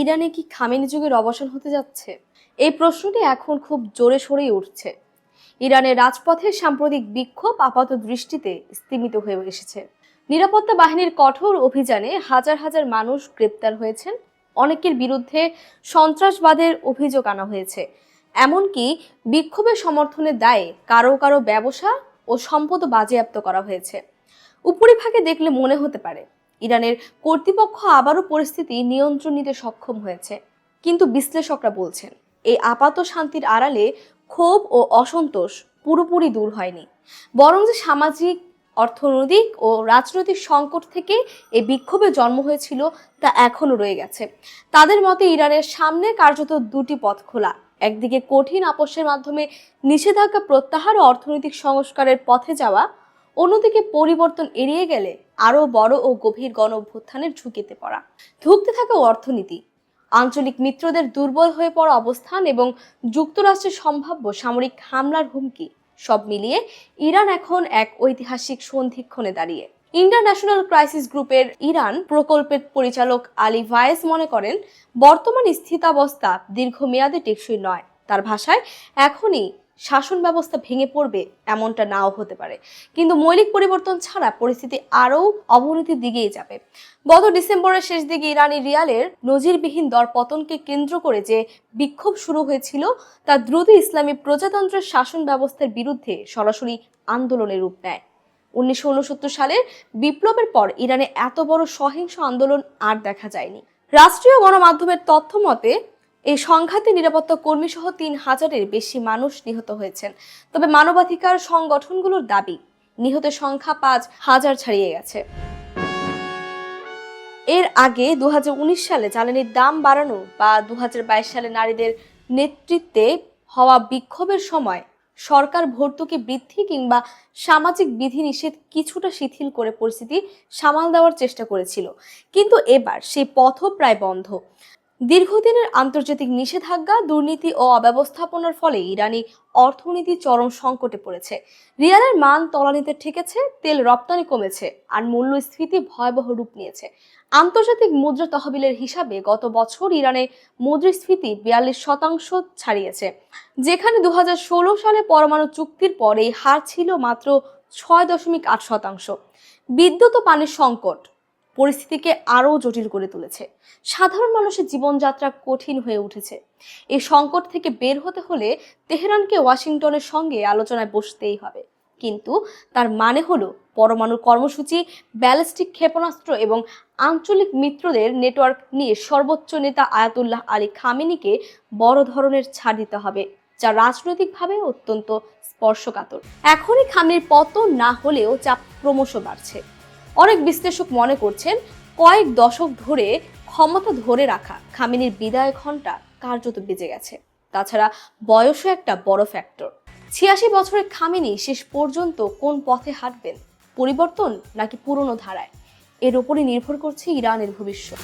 ইরানে কি খামেনি যুগের অবসান হতে যাচ্ছে? এই প্রশ্নটি এখন খুব জোরে সোরেই উঠছে। ইরানের রাজপথে সাম্প্রতিক বিক্ষোভ আপাত দৃষ্টিতে স্তিমিত হয়ে এসেছে। নিরাপত্তা বাহিনীর কঠোর অভিযানে হাজার হাজার মানুষ গ্রেপ্তার হয়েছেন, অনেকের বিরুদ্ধে সন্ত্রাসবাদের অভিযোগ আনা হয়েছে। এমনকি বিক্ষোভের সমর্থনের দায়ে কারো কারো ব্যবসা ও সম্পদ বাজেয়াপ্ত করা হয়েছে। উপরিভাগে দেখলে মনে হতে পারে ইরানের কর্তৃপক্ষ আবারও পরিস্থিতি নিয়ন্ত্রণ নিতে সক্ষম হয়েছে, কিন্তু বিশ্লেষকরা বলছেন এই আপাত শান্তির আড়ালে ক্ষোভ ও অসন্তোষ পুরোপুরি দূর হয়নি, বরং যে সামাজিক, অর্থনৈতিক ও রাজনৈতিক সংকট থেকে এই বিক্ষোভের জন্ম হয়েছিল তা এখনো রয়ে গেছে। তাদের মতে ইরানের সামনে কার্যত দুটি পথ খোলা। একদিকে কঠিন আপোষের মাধ্যমে নিষেধাজ্ঞা প্রত্যাহার ও অর্থনৈতিক সংস্কারের পথে যাওয়া, অন্যদিকে পরিবর্তন এড়িয়ে গেলে আরো বড় ও গভীর গণ অভ্যুত্থানের ঝুঁকিতে পড়া। ধুঁকতে থাকা অর্থনীতি, আঞ্চলিক মিত্রদের দুর্বল হয়ে পড়া অবস্থান এবং যুক্তরাষ্ট্রের সম্ভাব্য সামরিক হামলার হুমকি, সব মিলিয়ে ইরান এখন এক ঐতিহাসিক সন্ধিক্ষণে দাঁড়িয়ে। ইন্টারন্যাশনাল ক্রাইসিস গ্রুপের ইরান প্রকল্পের পরিচালক আলী ভায়েজ মনে করেন, বর্তমান স্থিতাবস্থা দীর্ঘমেয়াদে টেকসই নয়। তার ভাষায়, এখনই শাসন ব্যবস্থা ভেঙে পড়বে এমনটা নাও হতে পারে, কিন্তু মৌলিক পরিবর্তন ছাড়া পরিস্থিতি আরও অবনতির দিকেই যাবে। গত ডিসেম্বরের শেষ দিকে ইরানি রিয়ালের নজিরবিহীন দর পতনকে কেন্দ্র করে যে বিক্ষোভ শুরু হয়েছিল তা দ্রুত ইসলামী প্রজাতন্ত্রের শাসন ব্যবস্থার বিরুদ্ধে সরাসরি আন্দোলনের রূপ নেয়। 1969 সালের বিপ্লবের পর ইরানে এত বড় সহিংস আন্দোলন আর দেখা যায়নি। রাষ্ট্রীয় গণমাধ্যমের তথ্য মতে এই সংঘাতে নিরাপত্তা কর্মী সহ 3000-এর বেশি মানুষ নিহত হয়েছেন। তবে মানবাধিকার সংগঠনগুলোর দাবি, নিহতের সংখ্যা 5000 ছাড়িয়ে গেছে। এর আগে 2019 সালে জ্বালানির দাম বাড়ানো বা 2022 সালে নারীদের নেতৃত্বে হওয়া বিক্ষোভের সময় সরকার ভর্তুকি বৃদ্ধি কিংবা সামাজিক বিধিনিষেধ কিছুটা শিথিল করে পরিস্থিতি সামাল দেওয়ার চেষ্টা করেছিল, কিন্তু এবার সেই পথও প্রায় বন্ধ। দীর্ঘদিনের আন্তর্জাতিক নিষেধাজ্ঞা, দুর্নীতি ও অব্যবস্থাপনার ফলে ইরানি অর্থনীতি চরম সংকটে পড়েছে। রিয়ালের মান তলানিতে ঠেকেছে, তেল রপ্তানি কমেছে, আর মূল্যস্ফীতি ভয়াবহ রূপ নিয়েছে। আন্তর্জাতিক মুদ্রা তহবিলের হিসাবে গত বছর ইরানে মুদ্রাস্ফীতি 42% ছাড়িয়েছে, যেখানে 2016 সালে পরমাণু চুক্তির পর এই হার ছিল মাত্র 6.8%। বিদ্যুৎ ও পানির সংকট পরিস্থিতিকে আরও জটিল করে তুলেছে। সাধারণ মানুষের জীবনযাত্রা কঠিন হয়ে উঠেছে। এই সংকট থেকে বের হতে হলে তেহরানকে ওয়াশিংটনের সঙ্গে আলোচনায় বসতেই হবে, কিন্তু তার মানে হলো পরমাণু কর্মসূচি, ব্যালিস্টিক ক্ষেপণাস্ত্র এবং আঞ্চলিক মিত্রদের নেটওয়ার্ক নিয়ে সর্বোচ্চ নেতা আয়াতুল্লাহ আলী খামেনিকে বড় ধরনের ছাড় দিতে হবে, যা রাজনৈতিকভাবে অত্যন্ত স্পর্শকাতর। এখনই খামেনির পতন না হলেও চাপ ক্রমশ বাড়ছে। অনেক বিশ্লেষক মনে করছেন, কয়েক দশক ধরে ক্ষমতা ধরে রাখা খামেনির বিদায় ঘণ্টা কার্যত বেজে গেছে। তাছাড়া বয়সও একটা বড় ফ্যাক্টর। 86 বছরের খামেনি শেষ পর্যন্ত কোন পথে হাঁটবেন, পরিবর্তন নাকি পুরনো ধারায়, এর উপরই নির্ভর করছে ইরানের ভবিষ্যৎ।